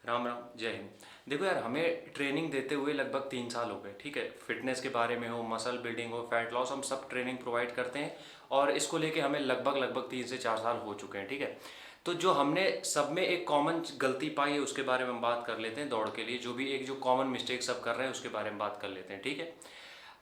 राम राम, जय हिंद। देखो यार, हमें ट्रेनिंग देते हुए लगभग 3 साल हो गए। ठीक है, फिटनेस के बारे में हो, मसल बिल्डिंग हो, फैट लॉस, हम सब ट्रेनिंग प्रोवाइड करते हैं। और इसको लेके हमें लगभग लगभग 3 से 4 साल हो चुके हैं। ठीक है, तो जो हमने सब में एक कॉमन गलती पाई है उसके बारे में हम बात कर लेते हैं। दौड़ के लिए जो भी एक जो कॉमन मिस्टेक सब कर रहे हैं उसके बारे में बात कर लेते हैं। ठीक है,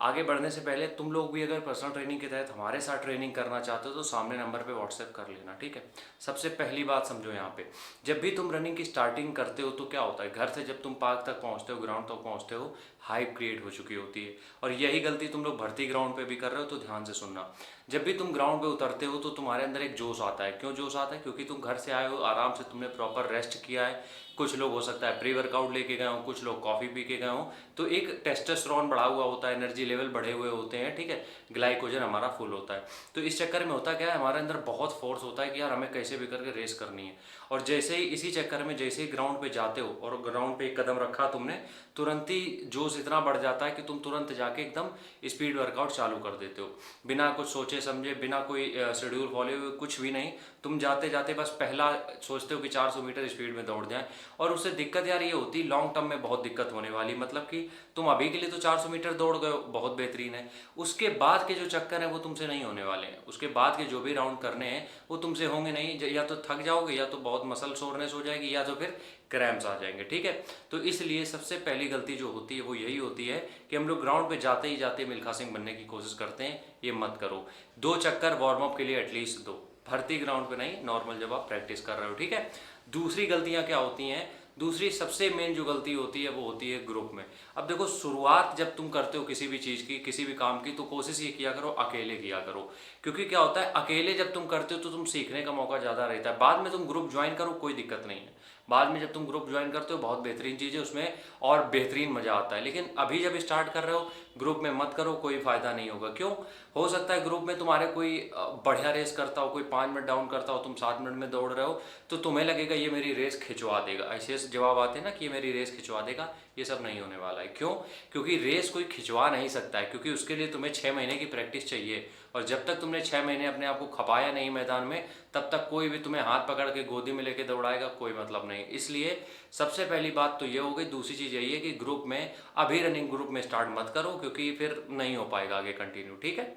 आगे बढ़ने से पहले तुम लोग भी अगर पर्सनल ट्रेनिंग के तहत हमारे साथ ट्रेनिंग करना चाहते हो तो सामने नंबर पे व्हाट्सएप कर लेना। ठीक है, सबसे पहली बात समझो यहाँ पे, जब भी तुम रनिंग की स्टार्टिंग करते हो तो क्या होता है, घर से जब तुम पार्क तक पहुँचते हो, ग्राउंड तक पहुँचते हो, हाइप क्रिएट हो चुकी होती है। और यही गलती तुम लोग भर्ती ग्राउंड पे भी कर रहे हो, तो ध्यान से सुनना। जब भी तुम ग्राउंड पे उतरते हो तो तुम्हारे अंदर एक जोश आता है। क्यों जोश आता है? क्योंकि तुम घर से आए हो, आराम से तुमने प्रॉपर रेस्ट किया है। कुछ लोग हो सकता है प्री वर्कआउट लेके गए हो, कुछ लोग कॉफ़ी पी के गए हो, तो एक टेस्टोस्टेरोन बढ़ा हुआ होता है, एनर्जी लेवल बढ़े हुए होते हैं। ठीक है, ग्लाइकोजन हमारा फुल होता है। तो इस चक्कर में होता क्या है, हमारे अंदर बहुत फोर्स होता है कि यार हमें कैसे भी करके रेस करनी है। और जैसे ही इसी चक्कर में जैसे ही ग्राउंड पे जाते हो और ग्राउंड पे एक कदम रखा तुमने, तुरंत ही जोश इतना बढ़ जाता है कि तुम तुरंत जाके एकदम स्पीड वर्कआउट चालू कर देते हो, बिना कुछ सोचे समझे, बिना कोई शेड्यूल फॉलो हुए, कुछ भी नहीं। तुम जाते जाते बस पहला सोचते हो कि 400 मीटर स्पीड में दौड़ जाए। और उससे दिक्कत यार ये होती है, लॉन्ग टर्म में बहुत दिक्कत होने वाली। मतलब कि तुम अभी के लिए तो 400 मीटर दौड़ गए हो, बहुत बेहतरीन है। उसके बाद के जो चक्कर है वो तुमसे नहीं होने वाले हैं। उसके बाद के जो भी राउंड करने हैं वो तुमसे होंगे नहीं। या तो थक जाओगे, या तो बहुत मसल सोरनेस हो जाएगी, या तो फिर क्रैम्प्स आ जाएंगे। ठीक है, तो इसलिए सबसे पहली गलती जो होती है वो यही होती है कि हम लोग ग्राउंड पे जाते ही जाते मिल्खा सिंह बनने की कोशिश करते हैं। ये मत करो। 2 चक्कर वार्म अप के लिए एटलीस्ट दो, भर्ती ग्राउंड पे नहीं, नॉर्मल जब आप प्रैक्टिस कर रहे हो। ठीक है, दूसरी गलतियां क्या होती हैं? दूसरी सबसे मेन जो गलती होती है वो होती है ग्रुप में। अब देखो, शुरुआत जब तुम करते हो किसी भी चीज़ की, किसी भी काम की, तो कोशिश ये किया करो अकेले किया करो। क्योंकि क्या होता है, अकेले जब तुम करते हो तो तुम सीखने का मौका ज़्यादा रहता है। बाद में तुम ग्रुप ज्वाइन करो, कोई दिक्कत नहीं है। बाद में जब तुम ग्रुप ज्वाइन करते हो, बहुत बेहतरीन चीज़ है उसमें, और बेहतरीन मज़ा आता है। लेकिन अभी जब स्टार्ट कर रहे हो, ग्रुप में मत करो, कोई फ़ायदा नहीं होगा। क्यों? हो सकता है ग्रुप में तुम्हारे कोई बढ़िया रेस करता हो, कोई 5 मिनट डाउन करता हो, तुम 7 मिनट में दौड़ रहे हो, तो तुम्हें लगेगा ये मेरी रेस खिंचवा देगा। ऐसे जवाब आते हैं ना कि ये मेरी रेस खिंचवा देगा। ये सब नहीं होने वाला है। क्यों? क्योंकि रेस कोई खिंचवा नहीं सकता है, क्योंकि उसके लिए तुम्हें 6 महीने की प्रैक्टिस चाहिए। और जब तक तुमने 6 महीने अपने आप को खपाया नहीं मैदान में, तब तक कोई भी तुम्हें हाथ पकड़ के गोदी में लेके दौड़ाएगा, कोई मतलब नहीं। इसलिए सबसे पहली बात तो ये हो गई। दूसरी चीज़ यही है कि ग्रुप में अभी रनिंग ग्रुप में स्टार्ट मत करो, क्योंकि फिर नहीं हो पाएगा आगे कंटिन्यू। ठीक है,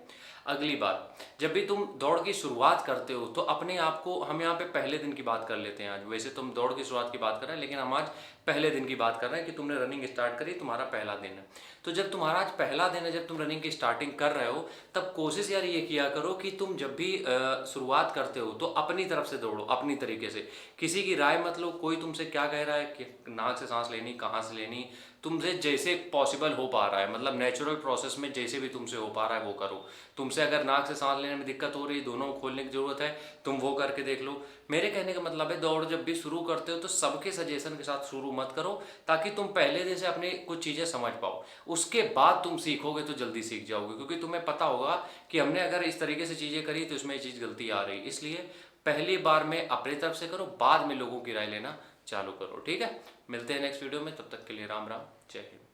अगली बात, जब भी तुम दौड़ की शुरुआत करते हो तो अपने आप को, हम यहाँ पे पहले दिन की बात कर लेते हैं आज। वैसे तुम दौड़ की शुरुआत की बात कर रहे हैं, लेकिन हम आज पहले दिन की बात कर रहे हैं कि तुमने रनिंग स्टार्ट करी, तुम्हारा पहला दिन है। तो जब तुम्हारा आज पहला दिन है, जब तुम रनिंग की स्टार्टिंग कर रहे हो, तब कोशिश यार ये किया करो कि तुम जब भी शुरुआत करते हो तो अपनी तरफ से दौड़ो, अपनी तरीके से। किसी की राय मत लो, कोई तुमसे क्या कह रहा है कि नाक से सांस लेनी, कहाँ से लेनी, तुमसे जैसे पॉसिबल हो पा रहा है, मतलब नेचुरल प्रोसेस में जैसे भी तुमसे हो पा रहा है वो करो। तुमसे अगर नाक से सांस लेने में दिक्कत हो रही है, दोनों को खोलने की ज़रूरत है, तुम वो करके देख लो। मेरे कहने का मतलब है, दौड़ जब भी शुरू करते हो तो सबके सजेशन के साथ शुरू मत करो, ताकि तुम पहले दिन से अपनी कुछ चीज़ें समझ पाओ। उसके बाद तुम सीखोगे तो जल्दी सीख जाओगे, क्योंकि तुम्हें पता होगा कि हमने अगर इस तरीके से चीज़ें करी तो इसमें ये चीज़ गलती आ रही। इसलिए पहली बार में अपनी तरफ से करो, बाद में लोगों की राय लेना चालू करो। ठीक है, मिलते हैं नेक्स्ट वीडियो में, तब तक के लिए राम राम, जय हिंद।